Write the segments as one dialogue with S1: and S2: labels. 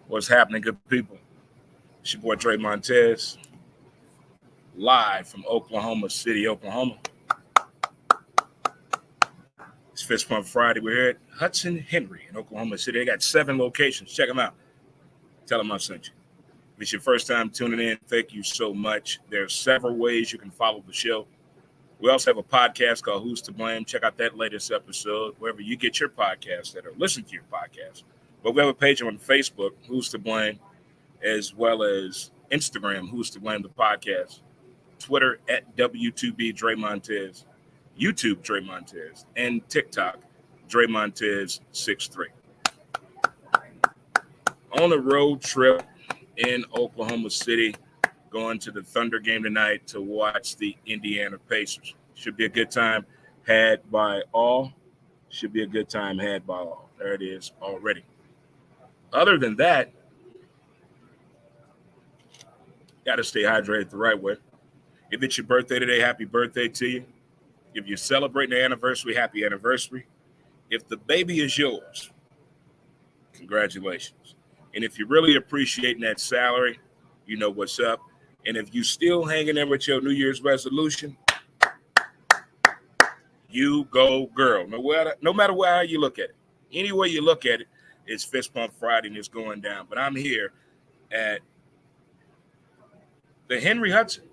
S1: What's happening, good people? It's your boy Dre Montez, live from Oklahoma City, Oklahoma. It's Fist Pump Friday. We're here at Hudson Henry in Oklahoma City. They got 7 locations. Check them out. Tell them I sent you. If it's your first time tuning in, thank you so much. There are several ways you can follow the show. We also have a podcast called Who's to Blame. Check out that latest episode, wherever you get your podcasts that or listen to your podcast. But we have a page on Facebook, Who's to Blame, as well as Instagram, Who's to Blame the podcast, Twitter at W2B Dre Montez, YouTube Dre Montez, and TikTok Dre Montez 63. On a road trip in Oklahoma City, going to the Thunder game tonight to watch the Indiana Pacers. Should be a good time had by all. Should be a good time had by all. There it is already. Other than that, got to stay hydrated the right way. If it's your birthday today, happy birthday to you. If you're celebrating the anniversary, happy anniversary. If the baby is yours, congratulations. And if you're really appreciating that salary, you know what's up. And if you still hanging in with your New Year's resolution, you go, girl. No matter how you look at it. Any way you look at it, it's Fist Pump Friday and it's going down. But I'm here at the Henry Hudson.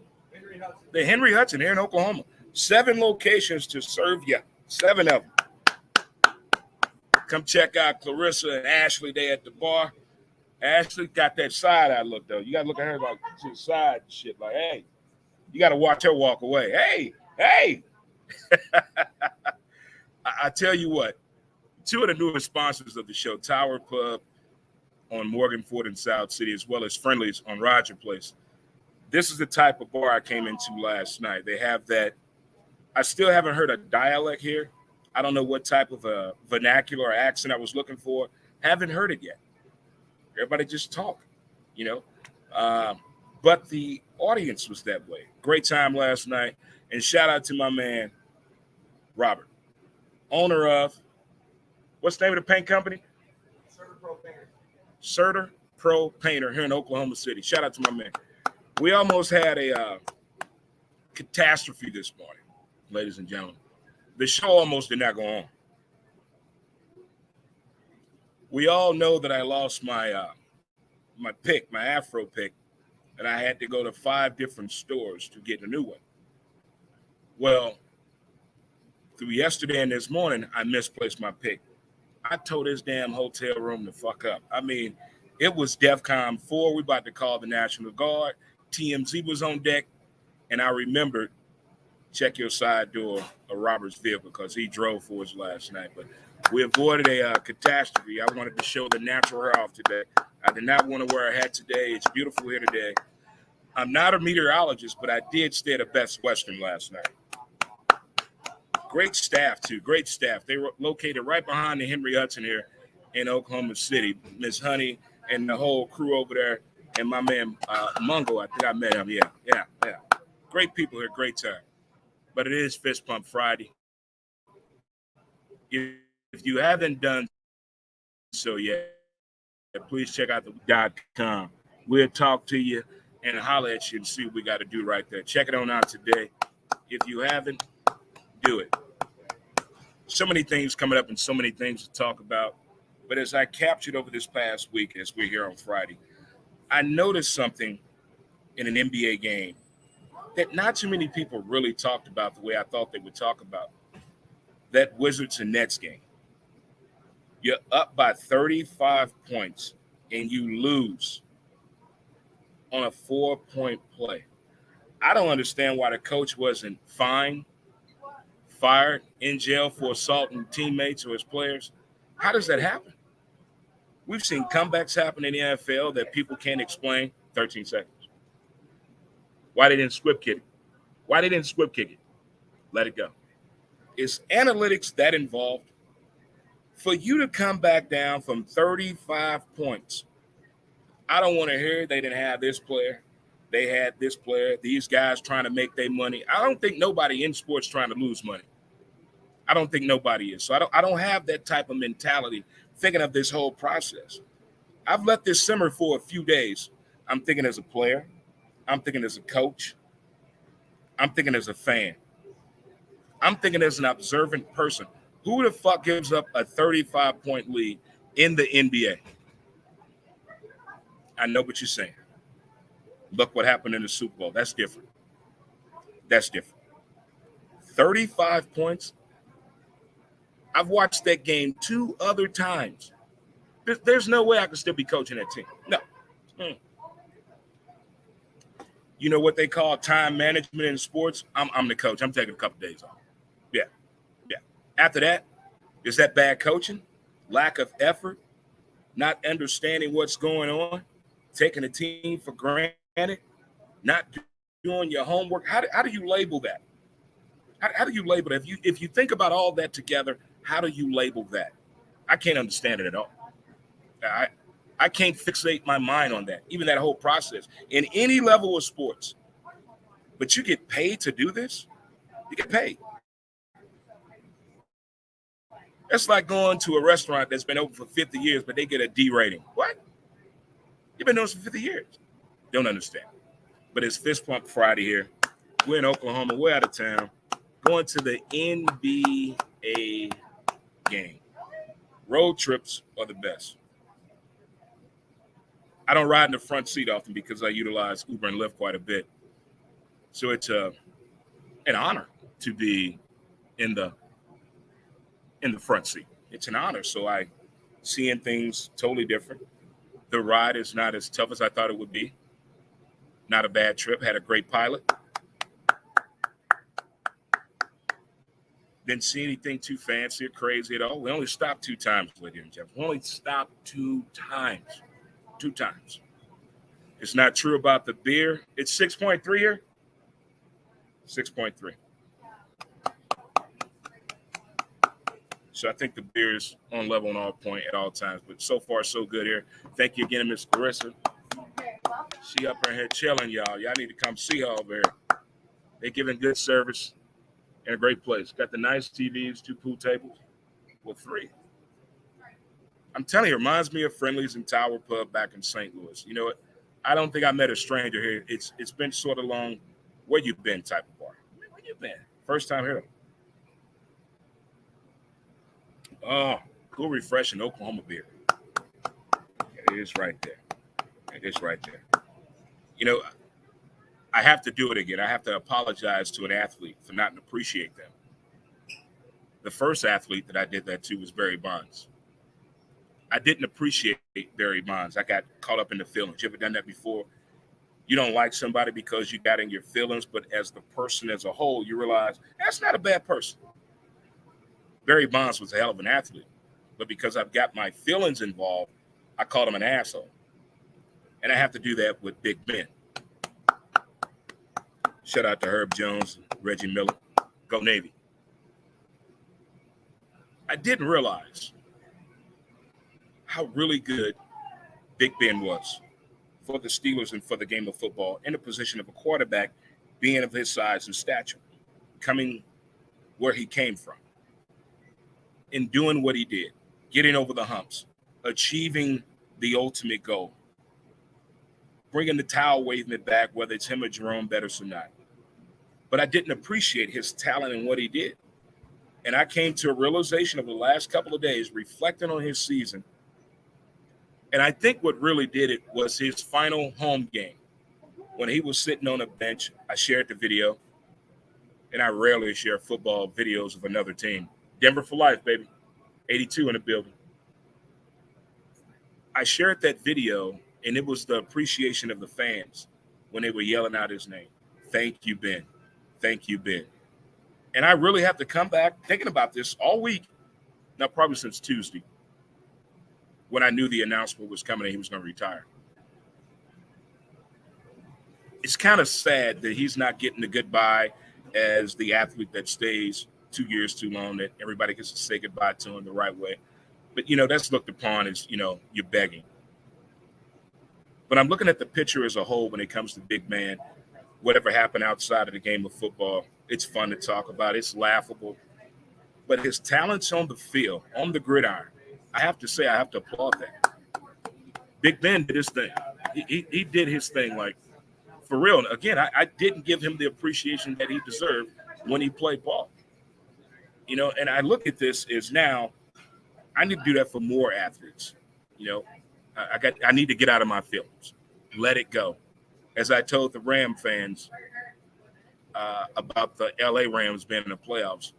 S1: The Henry Hudson here in Oklahoma. 7 locations to serve you. 7 of them. Come check out Clarissa and Ashley. They at the bar. Ashley got that side-eye look, though. You got to look at her like to the side and shit. Like, hey, you got to watch her walk away. Hey. I tell you what, 2 of the newest sponsors of the show, Tower Pub on Morgan Ford in South City, as well as Friendly's on Roger Place. This is the type of bar I came into last night. They have that. I still haven't heard a dialect here. I don't know what type of a vernacular or accent I was looking for. Haven't heard it yet. Everybody just talk, you know. But the audience was that way. Great time last night. And shout out to my man, Robert, owner of, what's the name of the paint company? Serta Pro Painter here in Oklahoma City. Shout out to my man. We almost had a catastrophe this morning, ladies and gentlemen. The show almost did not go on. We all know that I lost my pick, my Afro pick, and I had to go to 5 different stores to get a new one. Well, through yesterday and this morning, I misplaced my pick. I told this damn hotel room to fuck up. I mean, it was DEFCON 4. We about to call the National Guard. TMZ was on deck, and I remembered, check your side door of Robert's vehicle because he drove for us last night. But we avoided a catastrophe. I wanted to show the natural hair off today. I did not want to wear a hat today. It's beautiful here today. I'm not a meteorologist, but I did stay at a Best Western last night. Great staff, too. Great staff. They were located right behind the Henry Hudson here in Oklahoma City. Miss Honey and the whole crew over there. And my man, Mungo, I think I met him. Yeah. Great people here. Great time. But it is Fist Pump Friday. If you haven't done so yet, please check out the .com. We'll talk to you and holler at you and see what we got to do right there. Check it on out today. If you haven't, do it. So many things coming up and so many things to talk about. But as I captured over this past week, as we're here on Friday, I noticed something in an NBA game that not too many people really talked about the way I thought they would talk about. That Wizards and Nets game. You're up by 35 points and you lose on a 4-point play. I don't understand why the coach wasn't fined, fired, in jail for assaulting teammates or his players. How does that happen? We've seen comebacks happen in the NFL that people can't explain. 13 seconds. Why they didn't squib kick it? Let it go. Is analytics that involved? For you to come back down from 35 points, I don't want to hear they didn't have this player. They had this player. These guys trying to make their money. I don't think nobody in sports trying to lose money. I don't think nobody is. So I don't have that type of mentality thinking of this whole process. I've let this simmer for a few days. I'm thinking as a player. I'm thinking as a coach. I'm thinking as a fan. I'm thinking as an observant person. Who the fuck gives up a 35-point lead in the NBA? I know what you're saying. Look what happened in the Super Bowl. That's different. That's different. 35 points. I've watched that game 2 other times. There's no way I could still be coaching that team. No. You know what they call time management in sports? I'm the coach. I'm taking a couple days off. Yeah. After that, is that bad coaching, lack of effort, not understanding what's going on, taking the team for granted, not doing your homework? How do you label that? How do you label it? If you think about all that together, how do you label that? I can't understand it at all. I can't fixate my mind on that, even that whole process in any level of sports. But you get paid to do this? You get paid. That's like going to a restaurant that's been open for 50 years, but they get a D rating. What? You've been doing this for 50 years. Don't understand. But it's Fist Pump Friday here. We're in Oklahoma. We're out of town. Going to the NBA game. Road trips are the best. I don't ride in the front seat often because I utilize Uber and Lyft quite a bit. So it's an honor to be in the front seat. It's an honor. So I seeing things totally different. The ride is not as tough as I thought it would be. Not a bad trip. Had a great pilot. Didn't see anything too fancy or crazy at all. We only stopped 2 times, ladies and gentlemen. We only stopped 2 times. 2 times. It's not true about the beer. It's 6.3 here. 6.3. So I think the beer is on level and all point at all times. But so far, so good here. Thank you again, Miss Carissa. She up here chilling, y'all. Y'all need to come see her over here. They're giving good service and a great place. Got the nice TVs, 2 pool tables. Well, 3. I'm telling you, it reminds me of Friendly's and Tower Pub back in St. Louis. You know what? I don't think I met a stranger here. It's been sort of long. Where you been type of bar. Where you been? First time here. Oh, cool, refreshing Oklahoma beer. It is right there. It is right there. You know, I have to do it again. I have to apologize to an athlete for not appreciating them. The first athlete that I did that to was Barry Bonds. I didn't appreciate Barry Bonds. I got caught up in the feelings. You ever done that before? You don't like somebody because you got in your feelings, but as the person as a whole, you realize that's not a bad person. Barry Bonds was a hell of an athlete, but because I've got my feelings involved, I called him an asshole. And I have to do that with Big Ben. Shout out to Herb Jones, Reggie Miller. Go Navy. I didn't realize how really good Big Ben was for the Steelers and for the game of football in the position of a quarterback, being of his size and stature, coming where he came from, and doing what he did, getting over the humps, achieving the ultimate goal, bringing the towel, waving it back, whether it's him or Jerome Bettis or not. But I didn't appreciate his talent and what he did. And I came to a realization over the last couple of days, reflecting on his season. And I think what really did it was his final home game. When he was sitting on a bench, I shared the video. And I rarely share football videos of another team. Denver for life, baby. 82 in the building. I shared that video, and it was the appreciation of the fans when they were yelling out his name. Thank you, Ben. Thank you, Ben. And I really have to come back thinking about this all week, now probably since Tuesday, when I knew the announcement was coming and he was going to retire. It's kind of sad that he's not getting the goodbye as the athlete that stays 2 years too long, that everybody gets to say goodbye to him the right way. But, that's looked upon as, you're begging. But I'm looking at the picture as a whole when it comes to Big Man. Whatever happened outside of the game of football, it's fun to talk about. It's laughable. But his talents on the field, on the gridiron, I have to say, I have to applaud that. Big Ben did his thing. He did his thing, like, for real. Again, I didn't give him the appreciation that he deserved when he played ball. And I look at this as now I need to do that for more athletes. You know, I need to get out of my feelings, let it go. As I told the Ram fans about the LA Rams being in the playoffs,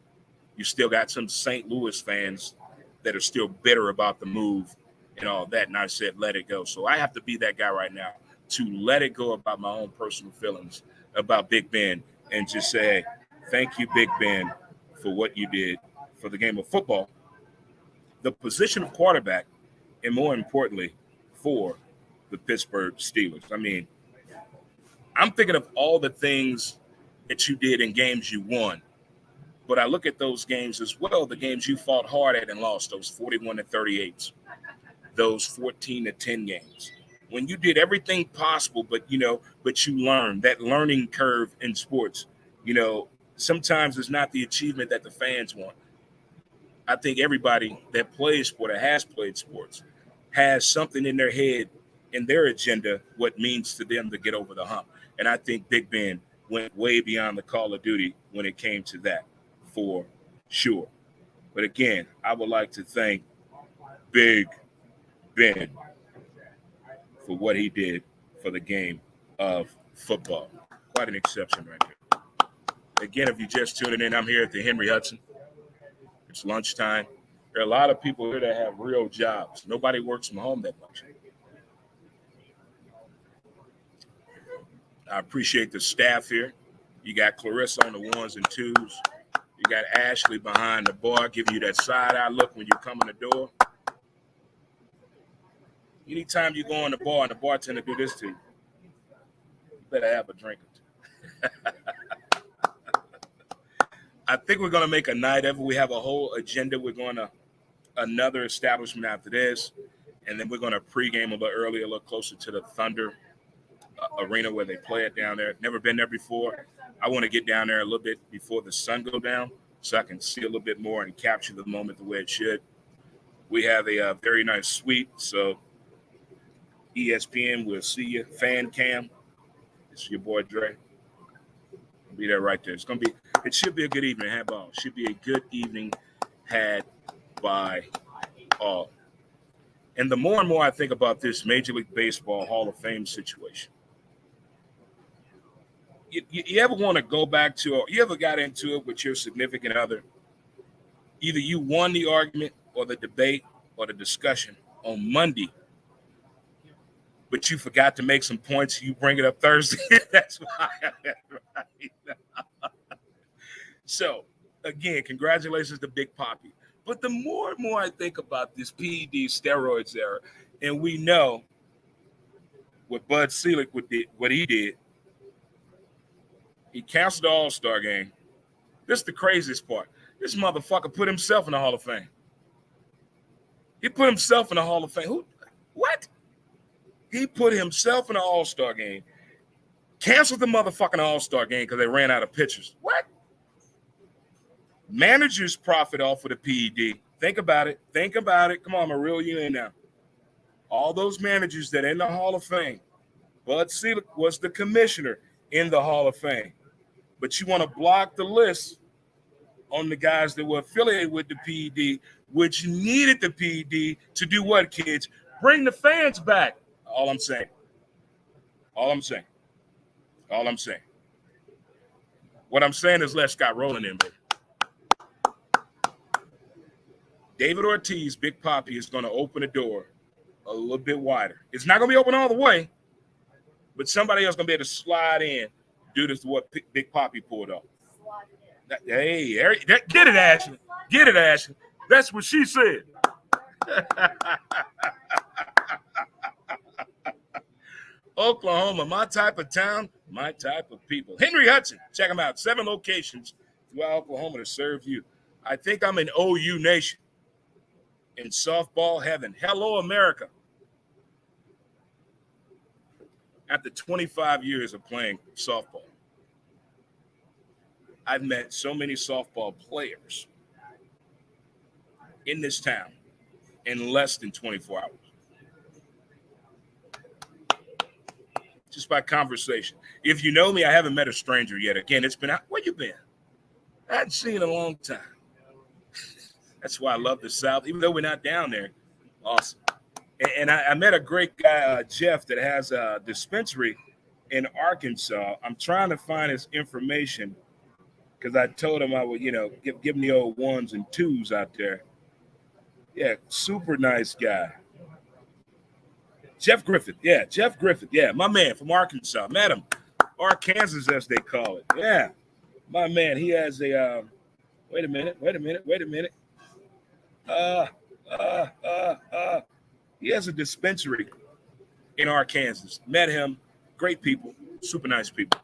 S1: you still got some St. Louis fans that are still bitter about the move and all that. And I said, let it go. So I have to be that guy right now to let it go about my own personal feelings about Big Ben and just say, thank you, Big Ben, for what you did for the game of football, the position of quarterback, and more importantly, for the Pittsburgh Steelers. I mean, I'm thinking of all the things that you did in games you won, but I look at those games as well, the games you fought hard at and lost, those 41-38s, those 14-10 games. When you did everything possible, but you learned that learning curve in sports, sometimes it's not the achievement that the fans want. I think everybody that plays sport or has played sports has something in their head, in their agenda, what it means to them to get over the hump. And I think Big Ben went way beyond the call of duty when it came to that, for sure. But again, I would like to thank Big Ben for what he did for the game of football. Quite an exception right there. Again, if you're just tuning in, I'm here at the Henry Hudson. It's lunchtime. There are a lot of people here that have real jobs. Nobody works from home that much. I appreciate the staff here. You got Clarissa on the ones and twos. You got Ashley behind the bar giving you that side-eye look when you come in the door. Anytime you go in the bar and the bartender do this to you, you better have a drink or two. I think we're going to make a night of it. We have a whole agenda. We're going to another establishment after this, and then we're going to pregame a little earlier, a little closer to the Thunder arena where they play it down there. Never been there before. I want to get down there a little bit before the sun go down so I can see a little bit more and capture the moment the way it should. We have a very nice suite, so ESPN, we'll see you. Fan cam, it's your boy Dre. I'll be there right there. It should be a good evening had by all. Should be a good evening had by all. And the more and more I think about this Major League Baseball Hall of Fame situation, you ever want to go back to, or you ever got into it with your significant other? Either you won the argument or the debate or the discussion on Monday, but you forgot to make some points. You bring it up Thursday. That's why. Right. So, again, congratulations to Big Papi. But the more and more I think about this PED steroids era, and we know what Bud Selig what he did, he canceled the All-Star game. This is the craziest part. This motherfucker put himself in the Hall of Fame. He put himself in the Hall of Fame. Who? What? He put himself in the All-Star game, canceled the motherfucking All-Star game because they ran out of pitchers. What? Managers profit off of the PED. Think about it. Think about it. Come on, I'm going to reel you in now. All those managers that are in the Hall of Fame, Bud Selig was the commissioner in the Hall of Fame. But you want to block the list on the guys that were affiliated with the PED, which needed the PED to do what, kids? Bring the fans back. All I'm saying. All I'm saying. All I'm saying. What I'm saying is let Scott Rowland in, baby. David Ortiz, Big Papi, is going to open the door a little bit wider. It's not going to be open all the way, but somebody else is going to be able to slide in due to what Big Papi pulled off. Hey, get it, Ashley. Get it, Ashley. That's what she said. Oklahoma, my type of town, my type of people. Henry Hudson, check them out. 7 locations throughout Oklahoma to serve you. I think I'm in OU Nation, in softball heaven. Hello, America. After 25 years of playing softball, I've met so many softball players in this town in less than 24 hours. just by conversation. If you know me, I haven't met a stranger yet. Again, it's been, where you been? I hadn't seen you in a long time. That's why I love the South, even though we're not down there. Awesome. And I met a great guy, Jeff, that has a dispensary in Arkansas. I'm trying to find his information because I told him I would, give him the old ones and twos out there. Yeah, super nice guy. Jeff Griffith. Yeah, Jeff Griffith. Yeah, my man from Arkansas. Met him. Arkansas, as they call it. Yeah, my man. He has a, wait a minute. He has a dispensary in Arkansas. Met him. Great people. Super nice people.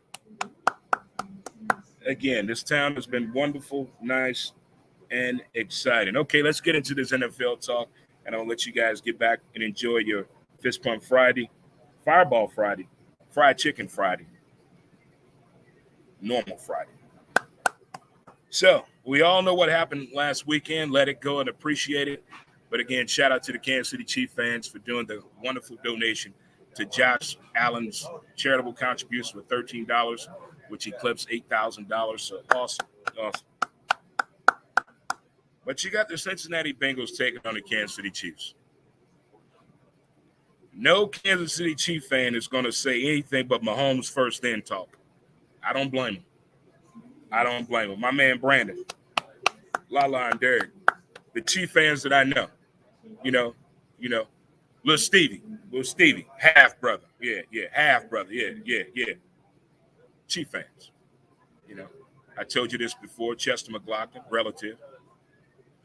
S1: Again, this town has been wonderful, nice, and exciting. Okay, let's get into this NFL talk, and I'll let you guys get back and enjoy your Fist Pump Friday, Fireball Friday, Fried Chicken Friday, Normal Friday. So, we all know what happened last weekend. Let it go and appreciate it. But again, shout out to the Kansas City Chiefs fans for doing the wonderful donation to Josh Allen's charitable contribution with $13, which eclipsed $8,000. So awesome. But you got the Cincinnati Bengals taking on the Kansas City Chiefs. No Kansas City Chief fan is going to say anything but Mahomes first then talk. I don't blame him. My man Brandon, Lala and Derek, the Chief fans that I know, Little Stevie, half brother. Yeah, half brother. Yeah. Chief fans. I told you this before, Chester McLaughlin, relative.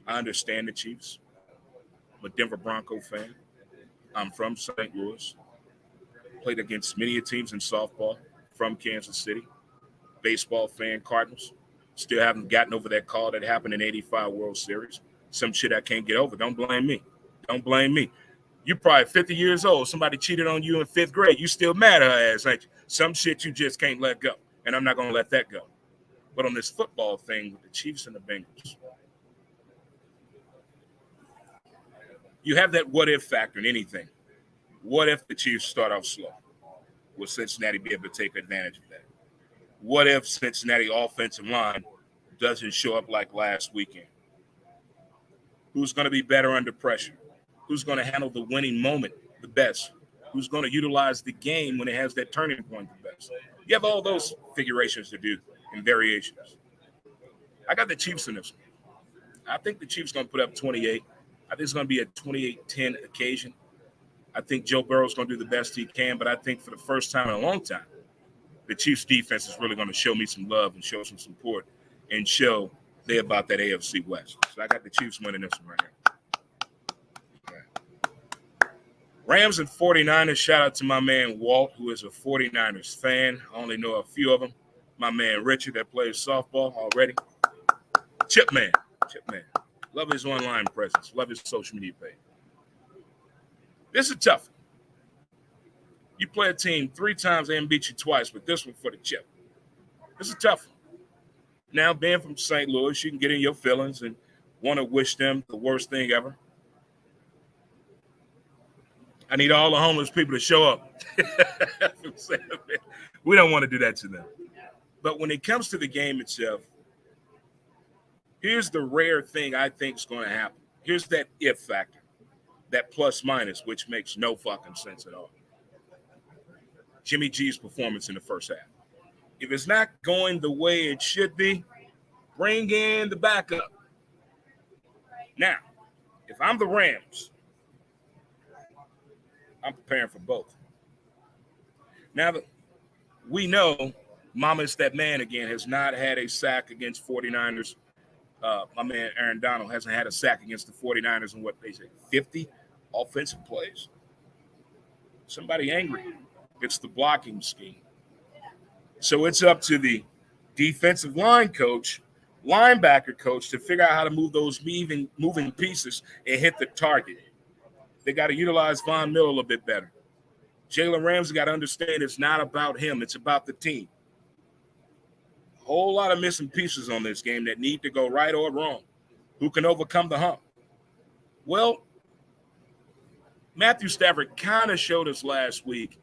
S1: I understand the Chiefs. I'm a Denver Bronco fan. I'm from St. Louis. Played against many teams in softball from Kansas City. Baseball fan, Cardinals. Still haven't gotten over that call that happened in '85 World Series. Some shit I can't get over. Don't blame me. You're probably 50 years old. Somebody cheated on you in 5th grade. You still mad at her ass, ain't you? Some shit you just can't let go. And I'm not going to let that go. But on this football thing with the Chiefs and the Bengals, you have that what-if factor in anything. What if the Chiefs start off slow? Will Cincinnati be able to take advantage of that? What if Cincinnati offensive line doesn't show up like last weekend? Who's going to be better under pressure? Who's going to handle the winning moment the best? Who's going to utilize the game when it has that turning point the best? You have all those figurations to do and variations. I got the Chiefs in this one. I think the Chiefs going to put up 28. I think it's going to be a 28-10 occasion. I think Joe Burrow's going to do the best he can, but I think for the first time in a long time, the Chiefs defense is really going to show me some love and show some support and show they're about that AFC West. So I got the Chiefs winning this one right here. Rams and 49ers, shout out to my man Walt, who is a 49ers fan. I only know a few of them. My man Richard that plays softball already. Chip man. Love his online presence. Love his social media page. This is tough. You play a team 3 times and beat you twice, but this one for the chip. This is tough. Now, being from St. Louis, you can get in your feelings and want to wish them the worst thing ever. I need all the homeless people to show up. We don't want to do that to them. But when it comes to the game itself, here's the rare thing I think is going to happen. Here's that if factor, that plus minus, which makes no fucking sense at all. Jimmy G's performance in the first half. If it's not going the way it should be, bring in the backup. Now, if I'm the Rams, I'm preparing for both. Now, we know Mama's that man again has not had a sack against 49ers. My man Aaron Donald hasn't had a sack against the 49ers in what they say, 50 offensive plays. Somebody angry. It's the blocking scheme. So it's up to the defensive line coach, linebacker coach to figure out how to move those moving pieces and hit the target. They got to utilize Von Miller a little bit better. Jalen Ramsey got to understand it's not about him. It's about the team. A whole lot of missing pieces on this game that need to go right or wrong. Who can overcome the hump? Well, Matthew Stafford kind of showed us last week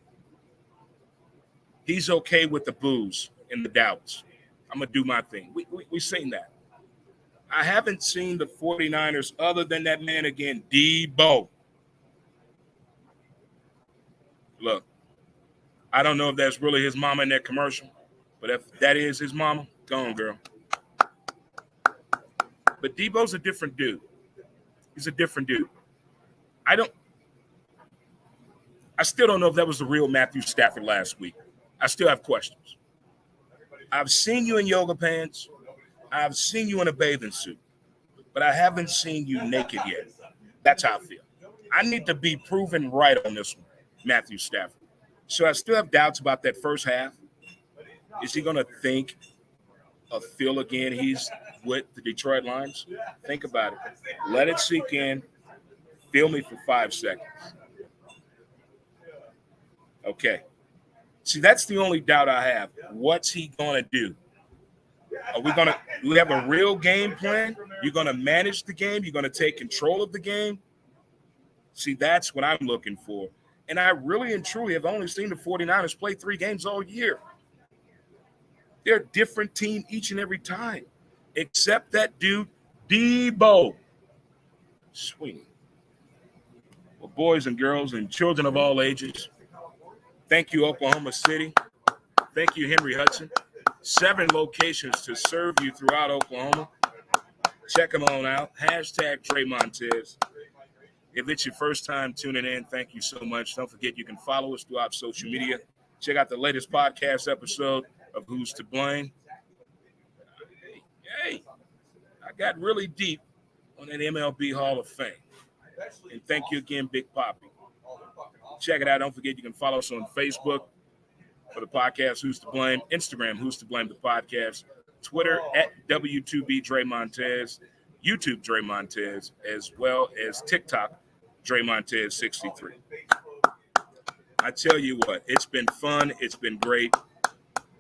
S1: He's okay with the boos and the doubts. I'm going to do my thing. We've seen that. I haven't seen the 49ers other than that man again, Debo. Look, I don't know if that's really his mama in that commercial, but if that is his mama, go on, girl. But Debo's a different dude. He's a different dude. I still don't know if that was the real Matthew Stafford last week. I still have questions. I've seen you in yoga pants. I've seen you in a bathing suit, but I haven't seen you naked yet. That's how I feel. I need to be proven right on this one, Matthew Stafford. So I still have doubts about that first half. Is he going to think of Phil again? He's with the Detroit Lions. Think about it. Let it sink in. Feel me for 5 seconds. Okay. See, that's the only doubt I have. What's he going to do? We have a real game plan? You're going to manage the game? You're going to take control of the game? See, that's what I'm looking for. And I really and truly have only seen the 49ers play 3 games all year. They're a different team each and every time, except that dude, Debo. Sweetie. Well, boys and girls and children of all ages, thank you, Oklahoma City. Thank you, Henry Hudson. 7 locations to serve you throughout Oklahoma. Check them on out. Hashtag Dre Montez. If it's your first time tuning in, thank you so much. Don't forget you can follow us throughout social media. Check out the latest podcast episode of Who's to Blame. Hey, I got really deep on that MLB Hall of Fame. And thank you again, Big Poppy. Check it out. Don't forget you can follow us on Facebook for the podcast Who's to Blame, Instagram Who's to Blame the podcast, Twitter at W2B Dre Montez, YouTube Dre Montez, as well as TikTok Dre Montez 63. I tell you what, it's been fun. It's been great.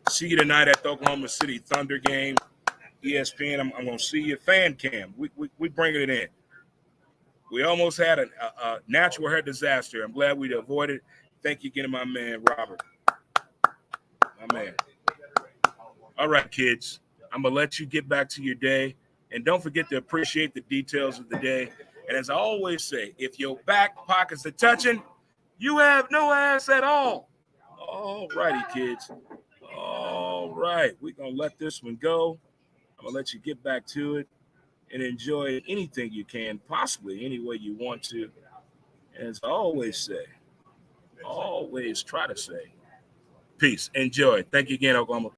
S1: See you tonight at the Oklahoma City Thunder game. ESPN, I'm going to see you. Fan cam. We bringing it in. We almost had a natural hair disaster. I'm glad we avoided it. Thank you again to my man, Robert. My man. All right, kids. I'm going to let you get back to your day. And don't forget to appreciate the details of the day. And as I always say, if your back pockets are touching, you have no ass at all. All righty, kids. All right. We're going to let this one go. I'm going to let you get back to it and enjoy anything you can, possibly any way you want to. And as I always say, always try to say, peace. Enjoy. Thank you again, Oklahoma.